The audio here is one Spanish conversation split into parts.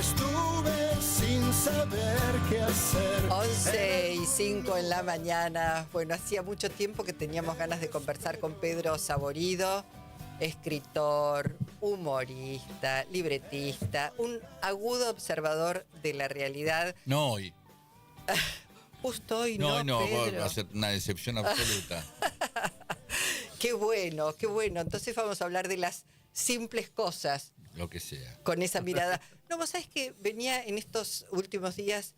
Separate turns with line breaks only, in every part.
estuve sin saber qué hacer.
11:05 en la mañana. Bueno, hacía mucho tiempo que teníamos ganas de conversar con Pedro Saborido, escritor, humorista, libretista, un agudo observador de la realidad.
No hoy.
Justo hoy
No,
Pedro.
va a ser una decepción absoluta.
Qué bueno, qué bueno. Entonces vamos a hablar de las simples cosas.
Lo que sea.
Con esa mirada. No, vos sabés que venía en estos últimos días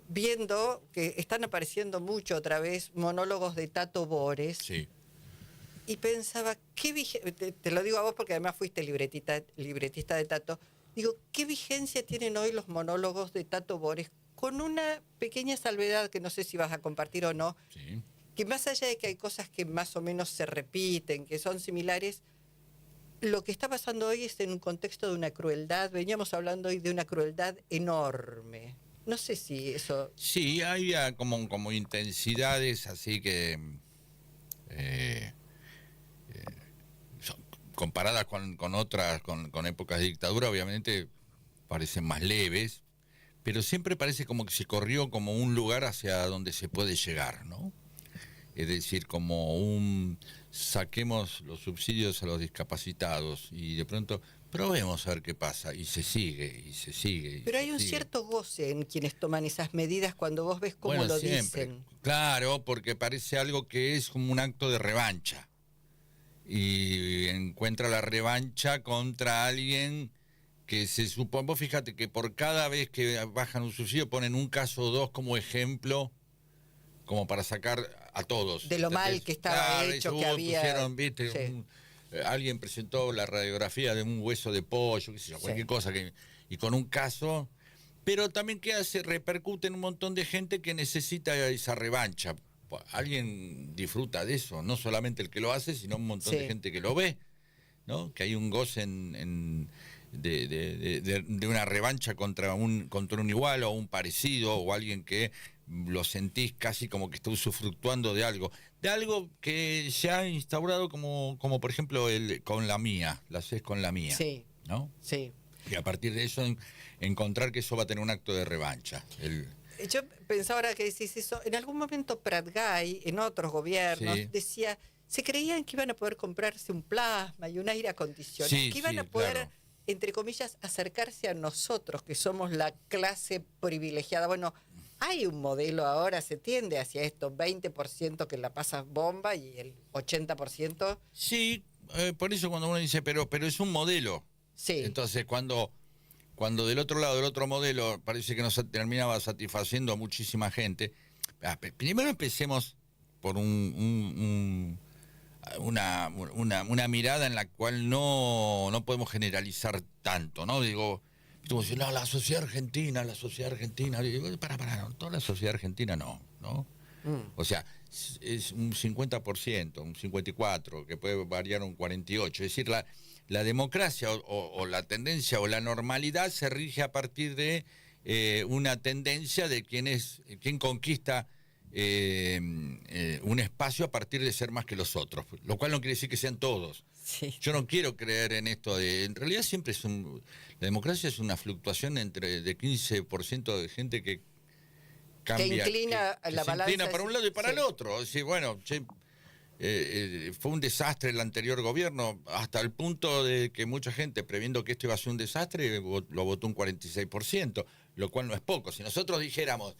viendo que están apareciendo mucho otra vez monólogos de Tato Bores.
Sí.
Y pensaba, te lo digo a vos porque además fuiste libretista de Tato. Digo, ¿qué vigencia tienen hoy los monólogos de Tato Bores? Con una pequeña salvedad que no sé si vas a compartir o no.
Sí.
Que más allá de que hay cosas que más o menos se repiten, que son similares, lo que está pasando hoy es en un contexto de una crueldad. Veníamos hablando hoy de una crueldad enorme. No sé si eso...
Sí, había como intensidades así que... comparadas con otras, con épocas de dictadura, obviamente parecen más leves, pero siempre parece como que se corrió como un lugar hacia donde se puede llegar, ¿no? Es decir, como saquemos los subsidios a los discapacitados y de pronto probemos a ver qué pasa, y se sigue, y se sigue.
Pero hay un cierto goce en quienes toman esas medidas cuando vos ves cómo lo
siempre
dicen.
Claro, porque parece algo que es como un acto de revancha. Y encuentra la revancha contra alguien que se supone... Vos fíjate que por cada vez que bajan un subsidio ponen un caso o dos como ejemplo, como para sacar a todos.
De lo
¿entendés?
mal que estaba hecho, que había...
Pusieron, ¿viste?
Sí.
Alguien presentó la radiografía de un hueso de pollo, qué sé yo, cualquier cosa, y con un caso... Pero también repercute en un montón de gente que necesita esa revancha. Alguien disfruta de eso, no solamente el que lo hace, sino un montón de gente que lo ve, ¿no? Que hay un goce de una revancha contra un igual o un parecido, o alguien que lo sentís casi como que está usufructuando de algo que se ha instaurado como por ejemplo con la mía, la haces con la mía,
sí,
¿no?
Sí.
Y a partir de eso encontrar que eso va a tener un acto de revancha.
Yo pensaba ahora que decís eso, en algún momento Prat Gay, en otros gobiernos, decía, se creían que iban a poder comprarse un plasma y un aire acondicionado, que iban a poder, claro, entre comillas, acercarse a nosotros, que somos la clase privilegiada. Bueno, hay un modelo ahora, se tiende hacia esto, 20% que la pasas bomba y el 80%...
Sí, por eso cuando uno dice, pero es un modelo.
Sí.
Entonces, cuando del otro lado, del otro modelo, parece que nos terminaba satisfaciendo a muchísima gente. Primero empecemos por una mirada en la cual no podemos generalizar tanto, ¿no? Digo, no, la sociedad argentina, digo, no, toda la sociedad argentina no. O sea, es un 50%, un 54%, que puede variar un 48%. Es decir, la democracia o la tendencia o la normalidad se rige a partir de una tendencia de quien conquista un espacio a partir de ser más que los otros, lo cual no quiere decir que sean todos.
Sí.
Yo no quiero creer en esto en realidad siempre la democracia es una fluctuación de 15% de gente que cambia,
que inclina la balanza,
se inclina para un lado y para el otro. Es decir, bueno, fue un desastre el anterior gobierno, hasta el punto de que mucha gente, previendo que esto iba a ser un desastre, lo votó un 46%, lo cual no es poco. Si nosotros dijéramos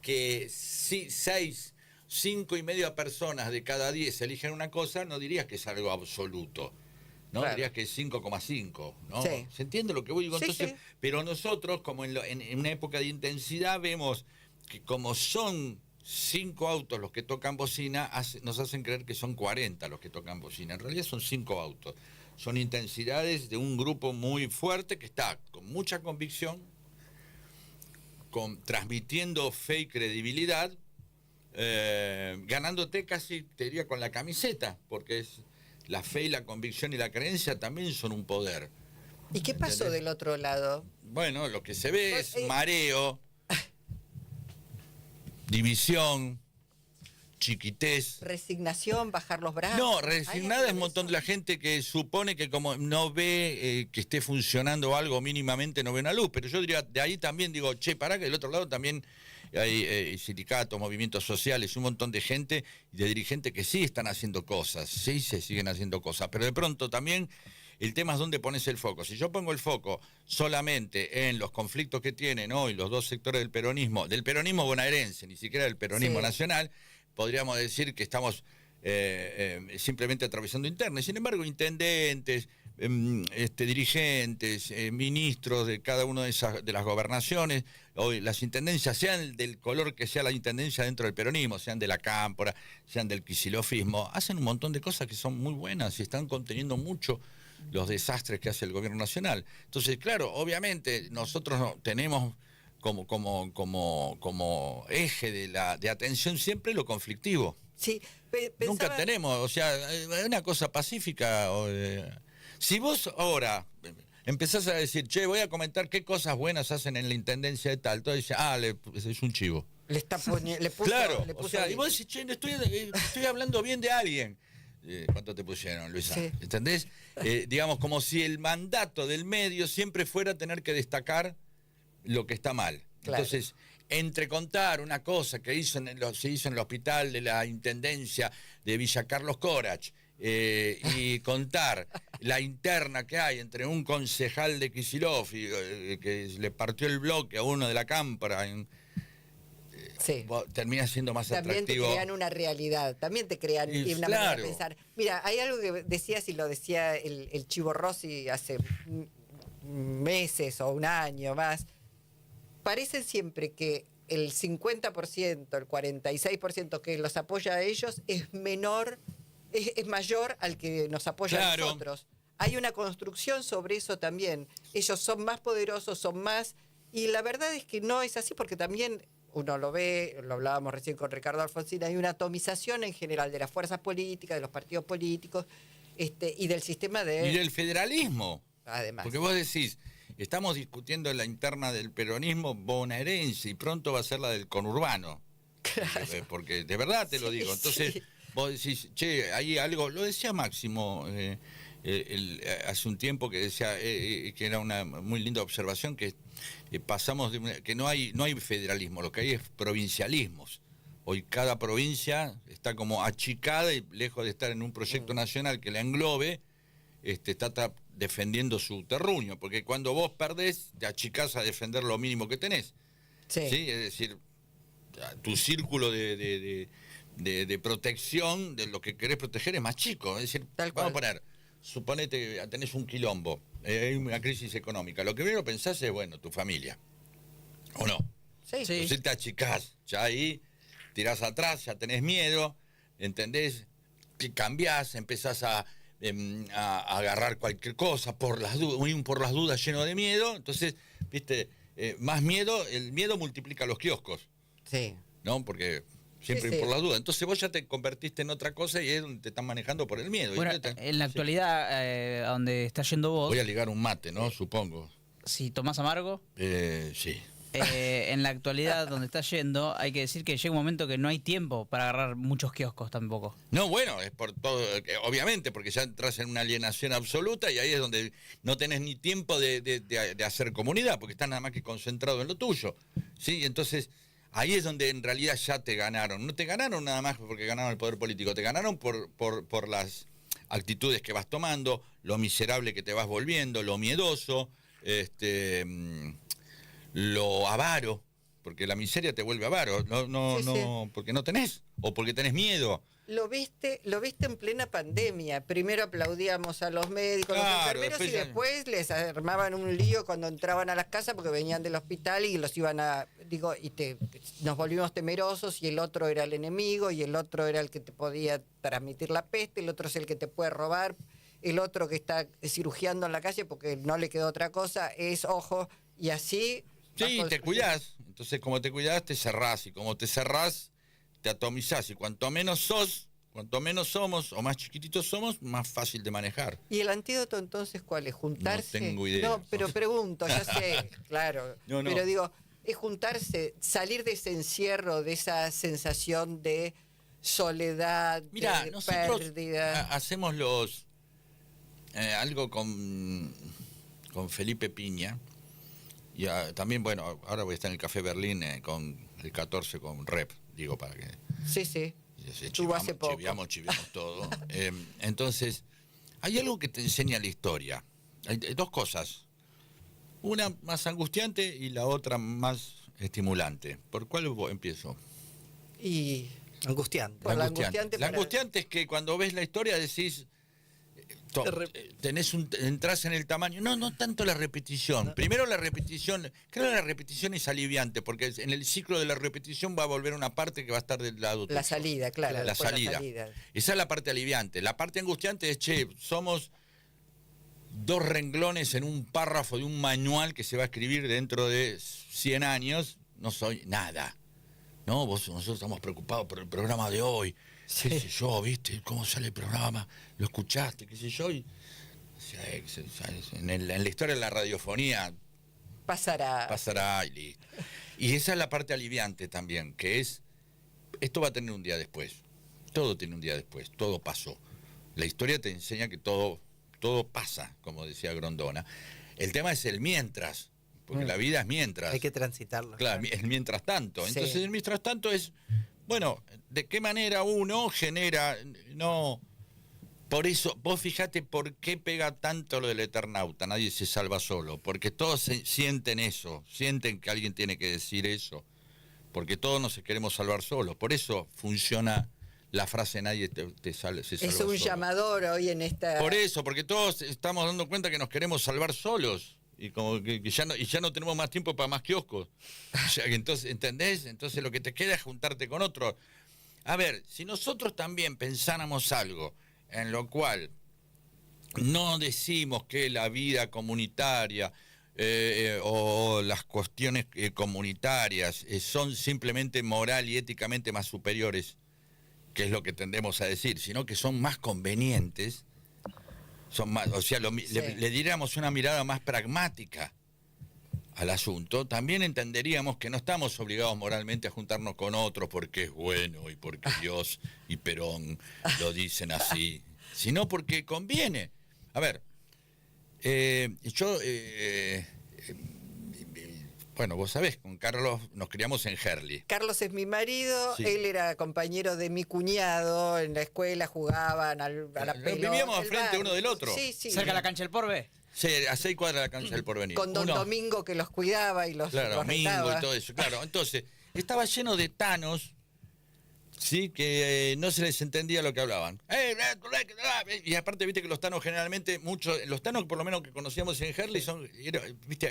que 5,5 personas de cada 10 eligen una cosa, no dirías que es algo absoluto, ¿no? Claro. Dirías que es 5,5, ¿no?
Sí.
¿Se entiende lo que voy a decir? Entonces,
sí.
Pero nosotros, como en una época de intensidad, vemos que como son 5 autos los que tocan bocina, nos hacen creer que son 40 los que tocan bocina. En realidad son 5 autos. Son intensidades de un grupo muy fuerte que está con mucha convicción, transmitiendo fe y credibilidad, ganándote casi, te diría, con la camiseta, porque la fe y la convicción y la creencia también son un poder.
¿Y qué pasó del otro lado?
Bueno, lo que se ve es mareo, división, chiquitez.
Resignación, bajar los brazos.
No, resignada es un montón de la gente que supone que como no ve que esté funcionando algo mínimamente, no ve una luz. Pero yo diría, de ahí también digo, che, pará, que del otro lado también hay sindicatos, movimientos sociales, un montón de gente y de dirigentes que sí están haciendo cosas, sí se siguen haciendo cosas. Pero de pronto también el tema es dónde pones el foco. Si yo pongo el foco solamente en los conflictos que tienen hoy los dos sectores del peronismo bonaerense, ni siquiera del peronismo nacional, podríamos decir que estamos simplemente atravesando internas. Sin embargo, intendentes, dirigentes, ministros de cada una de las gobernaciones, hoy las intendencias, sean del color que sea la intendencia dentro del peronismo, sean de la cámpora, sean del quisilofismo, hacen un montón de cosas que son muy buenas y están conteniendo mucho los desastres que hace el gobierno nacional. Entonces, claro, obviamente nosotros tenemos como eje de atención siempre lo conflictivo.
Sí,
nunca tenemos, o sea, una cosa pacífica. Si vos ahora empezás a decir, che, voy a comentar qué cosas buenas hacen en la intendencia de tal, entonces dice, es un chivo.
Le puso,
claro,
le puso,
o sea, y vos decís, che, estoy hablando bien de alguien. ¿Cuánto te pusieron, Luisa?
Sí.
¿Entendés? Digamos, como si el mandato del medio siempre fuera tener que destacar lo que está mal.
Claro.
Entonces, entre contar una cosa que se hizo en el hospital de la Intendencia de Villa Carlos Corach y contar la interna que hay entre un concejal de Kicillof que le partió el bloque a uno de la cámpora termina siendo más atractivo.
También te crean una realidad, también te crean una manera de pensar. Mira, hay algo que decías y lo decía el Chivo Rossi hace meses o un año más. Parecen siempre que el 50%, el 46% que los apoya a ellos es menor, es mayor al que nos apoya a nosotros. Hay una construcción sobre eso también. Ellos son más poderosos, son más... Y la verdad es que no es así porque también... Uno lo ve, lo hablábamos recién con Ricardo Alfonsín, hay una atomización en general de las fuerzas políticas, de los partidos políticos y del sistema de...
Y del federalismo.
Además.
Porque vos decís, estamos discutiendo la interna del peronismo bonaerense y pronto va a ser la del conurbano.
Claro.
Porque de verdad te lo digo. Entonces vos decís, che, hay algo, lo decía Máximo hace un tiempo que decía que era una muy linda observación, que pasamos que no hay federalismo, lo que hay es provincialismos. Hoy cada provincia está como achicada y lejos de estar en un proyecto nacional que la englobe, está defendiendo su terruño, porque cuando vos perdés te achicás a defender lo mínimo que tenés. ¿Sí? Es decir, tu círculo de protección de lo que querés proteger es más chico. Es decir, vamos a poner, suponete que tenés un quilombo, hay una crisis económica. Lo que primero pensás es, bueno, tu familia. ¿O no?
Sí.
Entonces te achicás, ya ahí tirás atrás, ya tenés miedo, ¿entendés? Que cambiás, empezás a agarrar cualquier cosa por las dudas, lleno de miedo. Entonces, viste, más miedo, el miedo multiplica los kioscos.
Sí.
¿No? Porque siempre por las dudas. Entonces vos ya te convertiste en otra cosa y es donde te están manejando por el miedo.
Bueno, en la actualidad, a donde está yendo vos...
Voy a ligar un mate, ¿no? Supongo.
Si tomás amargo.
Sí.
En la actualidad, donde está yendo, hay que decir que llega un momento que no hay tiempo para agarrar muchos kioscos tampoco.
No, bueno, es por todo, obviamente, porque ya entras en una alienación absoluta y ahí es donde no tenés ni tiempo de hacer comunidad, porque estás nada más que concentrado en lo tuyo. ¿Sí? Entonces, ahí es donde en realidad ya te ganaron. No te ganaron nada más porque ganaron el poder político, te ganaron por las actitudes que vas tomando, lo miserable que te vas volviendo, lo miedoso, lo avaro, porque la miseria te vuelve avaro, no, porque no tenés, o porque tenés miedo.
Lo viste en plena pandemia. Primero aplaudíamos a los médicos, los enfermeros, y después les armaban un lío cuando entraban a las casas porque venían del hospital y los iban a... nos volvimos temerosos y el otro era el enemigo y el otro era el que te podía transmitir la peste, el otro es el que te puede robar, el otro que está cirugiando en la calle porque no le quedó otra cosa, es ojo, y así...
Sí, te cuidás. Entonces, como te cuidás, te cerrás. Y como te cerrás, te atomizás. Y cuanto menos somos, o más chiquititos somos, más fácil de manejar.
¿Y el antídoto entonces cuál es? ¿Juntarse?
No tengo idea.
No, pero pregunto, ya sé, claro. No. Pero digo, es juntarse, salir de ese encierro, de esa sensación de soledad,
Mirá, nosotros
pérdida.
hacemos algo con Felipe Piña. Y también, bueno, ahora voy a estar en el Café Berlín con el 14 con Rep, digo, para que...
Sí. Estuvo hace poco.
Chiviamos todo. Entonces, hay algo que te enseña la historia. Hay dos cosas. Una más angustiante y la otra más estimulante. ¿Por cuál empiezo?
Y
angustiante.
Por la angustiante.
La angustiante es que cuando ves la historia decís, entras en el tamaño. No tanto la repetición. Primero la repetición. Creo que la repetición es aliviante, porque en el ciclo de la repetición va a volver una parte que va a estar del lado tuyo.
La salida, claro.
La salida. Esa es la parte aliviante. La parte angustiante es, somos 2 renglones en un párrafo de un manual que se va a escribir dentro de 100 años. No soy nada. No, nosotros estamos preocupados por el programa de hoy. Sí. ¿Qué sé yo? ¿Viste cómo sale el programa? ¿Lo escuchaste? ¿Qué sé yo? En la historia de la radiofonía pasará y listo. Y esa es la parte aliviante también, que es, esto va a tener un día después. Todo tiene un día después, todo pasó. La historia te enseña que todo pasa, como decía Grondona. El tema es el mientras, porque la vida es mientras.
Hay que transitarlo.
Claro, el mientras tanto. Entonces, el mientras tanto es, bueno, ¿de qué manera uno genera? No. Por eso, vos fijate por qué pega tanto lo del Eternauta, nadie se salva solo, porque todos sienten eso, sienten que alguien tiene que decir eso, porque todos nos queremos salvar solos. Por eso funciona la frase nadie se salva solo.
Es un llamador hoy en esta...
Por eso, porque todos estamos dando cuenta que nos queremos salvar solos. Y como que ya no tenemos más tiempo para más kioscos. O sea, entonces, ¿entendés? Entonces lo que te queda es juntarte con otro. A ver, si nosotros también pensáramos algo en lo cual no decimos que la vida comunitaria o las cuestiones comunitarias son simplemente moral y éticamente más superiores, que es lo que tendemos a decir, sino que son más convenientes, son más, o sea, le diríamos una mirada más pragmática al asunto, también entenderíamos que no estamos obligados moralmente a juntarnos con otros porque es bueno y porque Dios y Perón lo dicen así, sino porque conviene. A ver, bueno, vos sabés, con Carlos nos criamos en Herli.
Carlos es mi marido, él era compañero de mi cuñado, en la escuela jugaban a la pelota.
Vivíamos al frente uno del otro.
Sí.
¿Cerca de la cancha del Porvenir?
Sí, a 6 cuadras de la cancha del Porvenir.
Con don Domingo que los cuidaba y los
Domingo y todo eso, claro. Entonces, estaba lleno de tanos, sí, que no se les entendía lo que hablaban. Y aparte, viste que los tanos generalmente, los tanos por lo menos que conocíamos en Herli,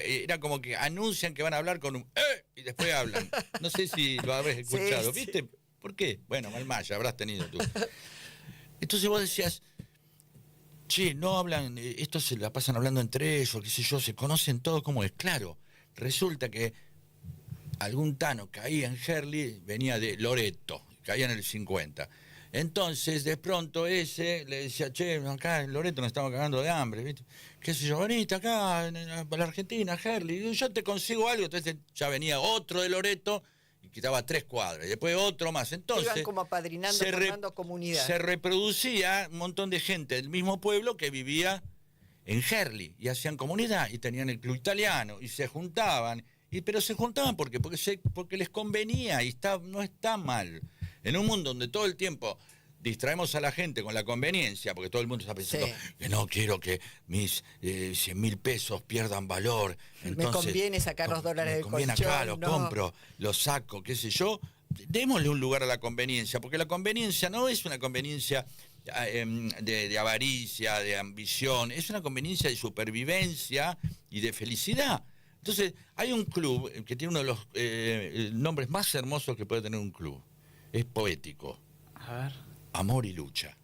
era como que anuncian que van a hablar con un y después hablan. No sé si lo habrás escuchado, ¿viste? ¿Por qué? Bueno, Malmaya, habrás tenido tú. Entonces vos decías, che, no hablan, estos se la pasan hablando entre ellos, qué sé yo, se conocen todo como es. Claro, resulta que algún tano caía en Herli, venía de Loreto, caía en el 50. Entonces, de pronto ese le decía, che, acá en Loreto nos estamos cagando de hambre, ¿viste? Qué sé yo, venite acá a la Argentina, Herli, yo te consigo algo. Entonces ya venía otro de Loreto y quitaba 3 cuadras, y después otro más. Entonces,
iban como apadrinando, formando comunidad.
Se reproducía un montón de gente del mismo pueblo que vivía en Herli, y hacían comunidad, y tenían el club italiano, y se juntaban, pero se juntaban porque les convenía, y no está mal. En un mundo donde todo el tiempo distraemos a la gente con la conveniencia, porque todo el mundo está pensando que no quiero que mis 100.000 pesos pierdan valor. Entonces,
me conviene sacar los dólares del colchón.
Me conviene acá, lo compro, lo saco, qué sé yo. Démosle un lugar a la conveniencia, porque la conveniencia no es una conveniencia de avaricia, de ambición, es una conveniencia de supervivencia y de felicidad. Entonces, hay un club que tiene uno de los nombres más hermosos que puede tener un club. Es poético.
A ver.
Amor y lucha.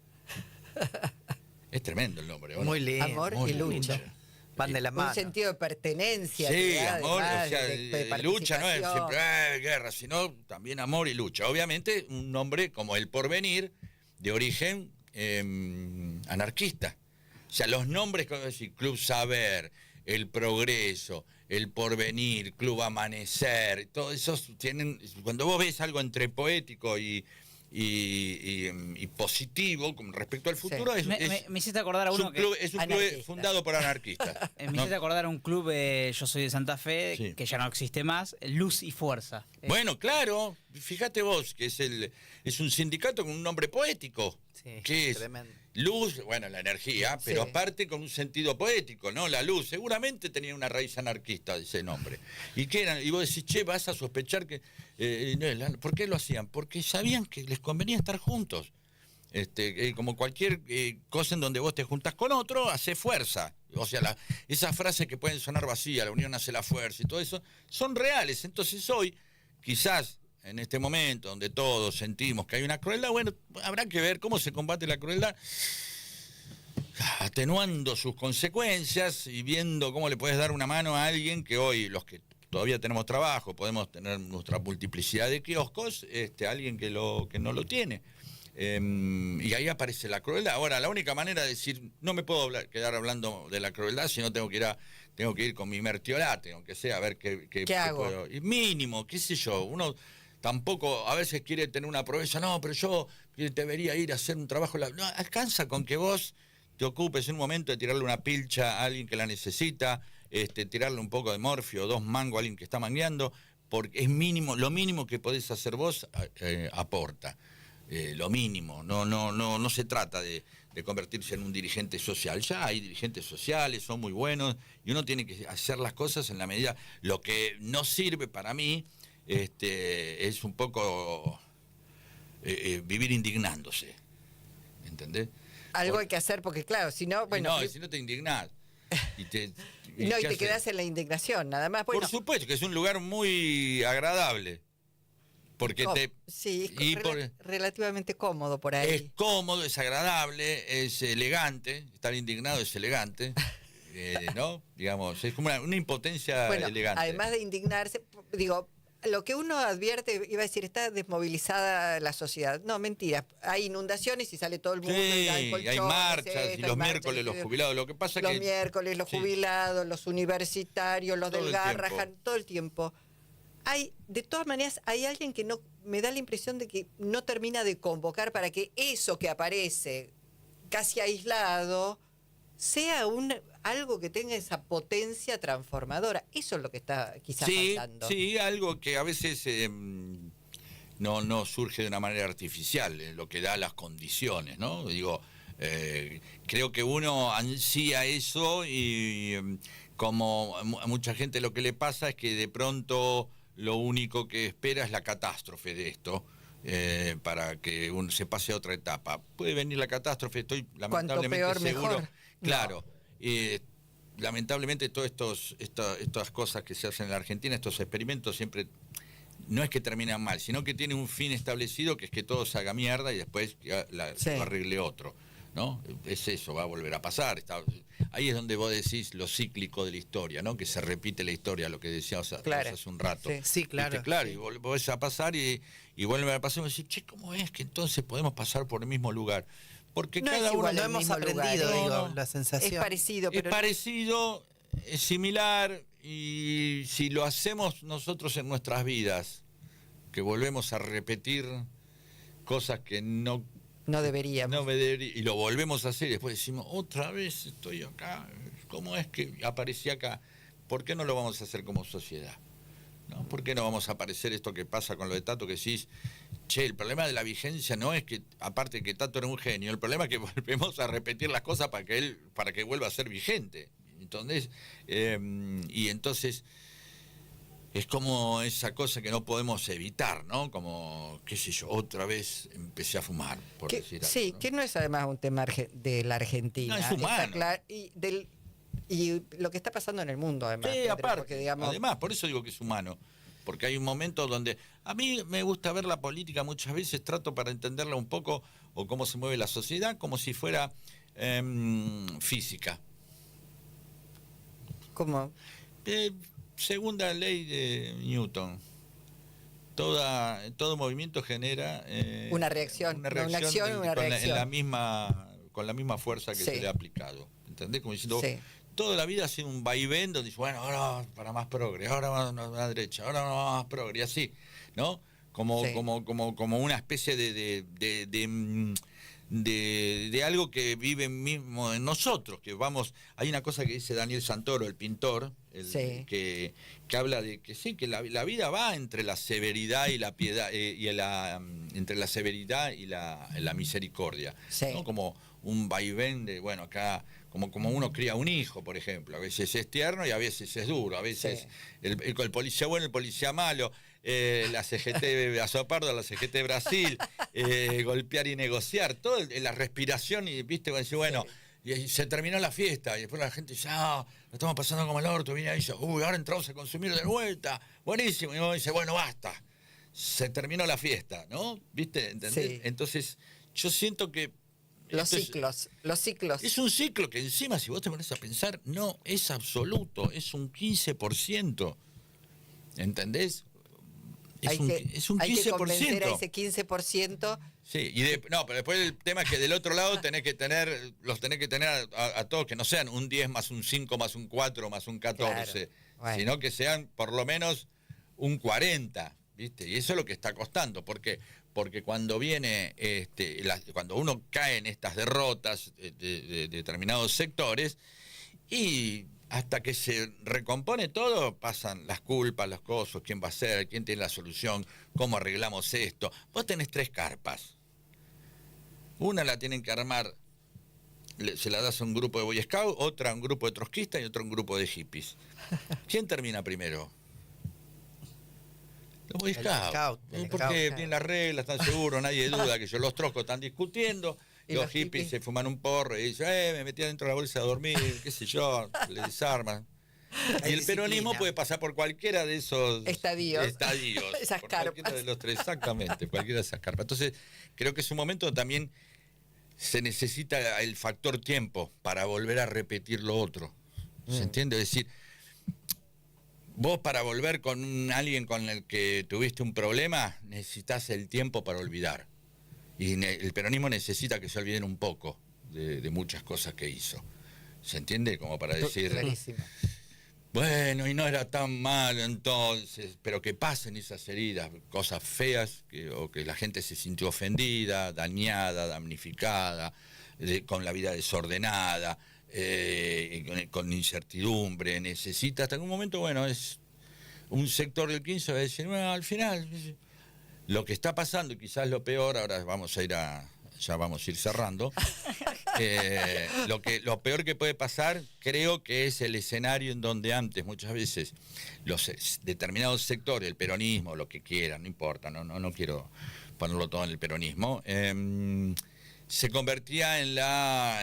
Es tremendo el nombre, ¿no?
Muy lindo.
Amor y lucha.
Van de la mano.
Un sentido de pertenencia.
Sí,
amor,
o sea, lucha no es siempre guerra, sino también amor y lucha. Obviamente, un nombre como El Porvenir, de origen anarquista. O sea, los nombres, como decir, Club Saber, El Progreso, El Porvenir, Club Amanecer, todos esos tienen, cuando vos ves algo entre poético y y positivo con respecto al futuro.
Sí.
Me hiciste acordar a uno
es un club fundado por anarquistas.
Me hiciste acordar a un club, yo soy de Santa Fe,
Sí.
que ya no existe más, Luz y Fuerza.
Bueno, claro, fíjate vos que es un sindicato con un nombre poético.
Sí,
que es
tremendo.
luz, bueno, la energía, pero
Sí.
aparte con un sentido poético, ¿no? La luz, seguramente tenía una raíz anarquista ese nombre. Y vos decís, che, vas a sospechar que... ¿por qué lo hacían? Porque sabían que les convenía estar juntos. Como cualquier cosa en donde vos te juntás con otro, hace fuerza. O sea, esas frases que pueden sonar vacías, la unión hace la fuerza y todo eso, son reales. Entonces hoy, quizás en este momento donde todos sentimos que hay una crueldad, bueno, habrá que ver cómo se combate la crueldad, atenuando sus consecuencias y viendo cómo le puedes dar una mano a alguien que hoy, los que todavía tenemos trabajo, podemos tener nuestra multiplicidad de kioscos, alguien que no lo tiene. Y ahí aparece la crueldad. Ahora, la única manera de decir, no me puedo quedar hablando de la crueldad, sino tengo que ir con mi mertiolate, aunque sea, a ver qué
hago?
puedo. Y mínimo, qué sé yo, uno tampoco a veces quiere tener una promesa, no, pero yo debería ir a hacer un trabajo. No, alcanza con que vos te ocupes en un momento de tirarle una pilcha a alguien que la necesita, tirarle un poco de morfio, 2 mangos a alguien que está mangueando, porque es mínimo, lo mínimo que podés hacer vos aporta. Lo mínimo, no se trata de convertirse en un dirigente social. Ya hay dirigentes sociales, son muy buenos, y uno tiene que hacer las cosas en la medida. Lo que no sirve para mí es un poco vivir indignándose, ¿entendés?
Algo hay que hacer porque, claro, si no, bueno...
Y si no te indignás. Y te
te quedás en la indignación, nada más. Bueno,
por supuesto que es un lugar muy agradable. Porque
sí,
y
relativamente cómodo por ahí.
es cómodo, es agradable, es elegante. Estar indignado es elegante, ¿no? Digamos, es como una impotencia elegante.
Además de indignarse, digo, lo que uno advierte, iba a decir, está desmovilizada la sociedad. No, mentira. Hay inundaciones y sale todo el mundo.
Sí,
y hay colchones,
hay marchas, y los miércoles los jubilados. Lo que pasa
los
que...
miércoles los
sí.
jubilados, los universitarios, los
Todo
del
el
Garrahan,
tiempo.
todo el tiempo. De todas maneras, hay alguien que no me da la impresión de que no termina de convocar para que eso que aparece casi aislado sea algo que tenga esa potencia transformadora. Eso es lo que está quizás faltando.
Sí, algo que a veces no surge de una manera artificial, lo que da las condiciones, ¿no? Digo, creo que uno ansía eso y como a mucha gente lo que le pasa es que de pronto lo único que espera es la catástrofe de esto. Para que se pase a otra etapa. Puede venir la catástrofe, estoy lamentablemente
Cuanto peor,
seguro.
mejor.
Claro. Lamentablemente todas estas cosas que se hacen en la Argentina, estos experimentos siempre no es que terminan mal, sino que tienen un fin establecido, que es que todo se haga mierda y después lo arregle otro, ¿no? Es eso, va a volver a pasar. Ahí es donde vos decís lo cíclico de la historia, ¿no? Que se repite la historia, lo que decíamos hace un rato.
Sí, claro.
¿Viste? Claro,
Sí.
y volvés a pasar y vuelve a pasar y vos decís, che, ¿cómo es que entonces podemos pasar por el mismo lugar? Porque
No
cada
es
uno...
igual
No
el
hemos
mismo
aprendido,
lugar,
digo,
no.
la sensación.
Es parecido,
Es
pero
parecido, es similar, y si lo hacemos nosotros en nuestras vidas, que volvemos a repetir cosas que no
deberíamos.
y lo volvemos a hacer y después decimos, otra vez estoy acá, ¿cómo es que aparecí acá? ¿Por qué no lo vamos a hacer como sociedad? ¿No? ¿Por qué no vamos a aparecer esto que pasa con lo de Tato, que decís, che, el problema de la vigencia no es que, aparte que Tato era un genio, el problema es que volvemos a repetir las cosas para que vuelva a ser vigente. Entonces, y entonces es como esa cosa que no podemos evitar, ¿no? Como, qué sé yo, otra vez empecé a fumar, por decir algo.
Sí,
¿no?
que no es además un tema de la Argentina.
No, es humano.
Está claro, y lo que está pasando en el mundo, además.
Sí,
Pedro,
aparte,
porque, digamos,
además, por eso digo que es humano. Porque hay un momento donde a mí me gusta ver la política muchas veces, trato para entenderla un poco, o cómo se mueve la sociedad, como si fuera física.
¿cómo?
Segunda ley de Newton. Todo movimiento genera
Una reacción, una acción y una reacción.
Con la misma fuerza que
Sí.
se le ha aplicado. ¿Entendés? Como diciendo,
Sí.
toda la vida ha sido un vaivén donde dice, bueno, ahora para más progre, ahora vamos a la derecha, ahora vamos más progre, y así, ¿no?
Sí.
como una especie de algo que vive mismo en nosotros, que vamos, hay una cosa que dice Daniel Santoro, el pintor,
Sí.
que habla de que sí, que la vida va entre la severidad y la piedad, entre la severidad y la misericordia,
Sí.
¿no? Como un vaivén de, bueno, acá, como uno cría un hijo, por ejemplo, a veces es tierno y a veces es duro, a veces
Sí.
el policía bueno, el policía malo, la CGT Azopardo, la CGT Brasil, golpear y negociar, todo la respiración y viste, bueno, y se terminó la fiesta y después la gente dice, lo estamos pasando como el orto, viene ahí y dice, ahora entramos a consumir de vuelta, buenísimo, y uno dice, bueno, basta, se terminó la fiesta, ¿no? ¿Viste? ¿Entendés?
Sí.
Entonces, yo siento que
Los ciclos.
es un ciclo que encima, si vos te pones a pensar, no es absoluto, es un 15%. ¿Entendés? Es un 15%.
Hay que convencer a ese 15%.
Sí, pero después el tema es que del otro lado los tenés que tener a todos, que no sean un 10 más un 5 más un 4 más un 14,
Claro, bueno.
sino que sean por lo menos un 40, ¿viste? Y eso es lo que está costando, porque cuando viene, cuando uno cae en estas derrotas de determinados sectores, y hasta que se recompone todo, pasan las culpas, los cosas, quién va a ser, quién tiene la solución, cómo arreglamos esto. Vos tenés 3 carpas. Una la tienen que armar, se la das a un grupo de Boy Scout, otra a un grupo de trotskistas y otra a un grupo de hippies. ¿Quién termina primero? Los Boy Scouts. Porque tienen las reglas, están seguros, nadie duda que los troscos están discutiendo.
¿Y
los
los
hippies
hippies?
se fuman un porro y dicen, me metí adentro de la bolsa a dormir, qué sé yo, le desarman.
Hay
Y el peronismo
disciplina.
puede pasar por cualquiera de esos
Estadios. Esas
por
carpas.
cualquiera de los 3, exactamente, cualquiera de esas carpas. Entonces, creo que es un momento donde también se necesita el factor tiempo para volver a repetir lo otro. ¿Se entiende? Es decir, vos para volver con alguien con el que tuviste un problema, necesitas el tiempo para olvidar. Y el peronismo necesita que se olviden un poco de muchas cosas que hizo. ¿Se entiende? Como para decir,
Clarísimo.
bueno, y no era tan malo entonces, pero que pasen esas heridas, cosas feas, o que la gente se sintió ofendida, dañada, damnificada, con la vida desordenada, con incertidumbre. Necesita, hasta algún momento, bueno, es un sector del 15 va a decir, bueno, al final, lo que está pasando, y quizás lo peor, ahora ya vamos a ir cerrando, lo peor que puede pasar, creo que es el escenario en donde antes, muchas veces, los determinados sectores, el peronismo, lo que quieran, no importa, no quiero ponerlo todo en el peronismo, se convertía en la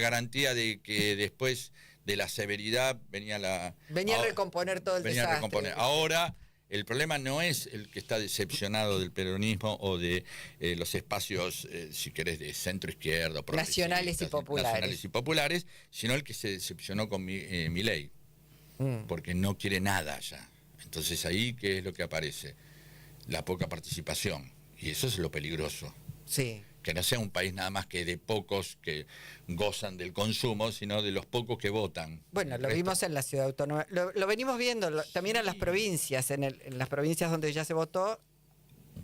garantía de que después de la severidad venía a
recomponer todo el
venía a
desastre.
recomponer. Ahora el problema no es el que está decepcionado del peronismo o de los espacios, si querés, de centro izquierda,
Nacionales y populares,
sino el que se decepcionó con Milei, porque no quiere nada ya. Entonces ahí, ¿qué es lo que aparece? La poca participación. Y eso es lo peligroso.
Sí.
Que no sea un país nada más que de pocos que gozan del consumo, sino de los pocos que votan.
Bueno, lo
El resto-
vimos en la ciudad autónoma. Lo venimos viendo también en las provincias. En las provincias donde ya se votó,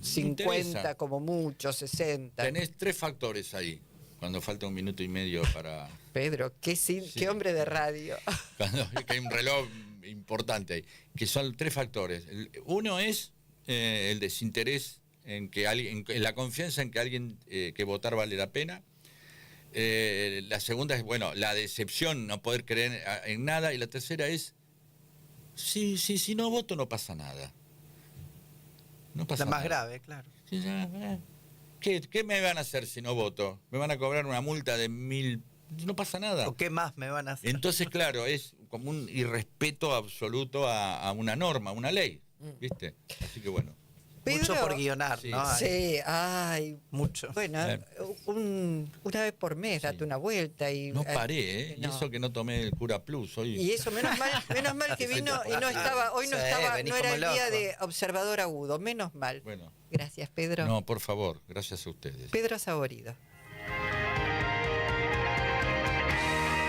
50
interesa.
como mucho, 60.
Tenés 3 factores ahí, cuando falta 1 minuto y medio para...
Pedro, qué hombre de radio.
que hay un reloj importante ahí, que son 3 factores. Uno es el desinterés en la confianza en que alguien que votar vale la pena. La segunda es, bueno, la decepción, no poder creer en nada. Y la tercera es, si no voto no pasa nada. No pasa
La más
nada.
grave, claro.
Sí, ya. ¿Qué me van a hacer si no voto? ¿Me van a cobrar una multa de 1.000? No pasa nada.
¿O qué más me van a hacer?
Entonces, claro, es como un irrespeto absoluto a una norma, a una ley, ¿viste? Así que bueno.
Mucho
Pedro,
por guionar,
Sí.
¿no?
Sí, ay.
Mucho.
Bueno, una vez por mes, date una vuelta. Y
No paré, ¿eh? Y
no.
eso que no tomé el Cura Plus hoy.
Y eso, menos mal que vino y no estaba, hoy no
Sí,
estaba,
vení
no era
como
el día
loco.
de observador agudo, menos mal.
Bueno,
Gracias, Pedro.
no, por favor, gracias a ustedes.
Pedro Saborido.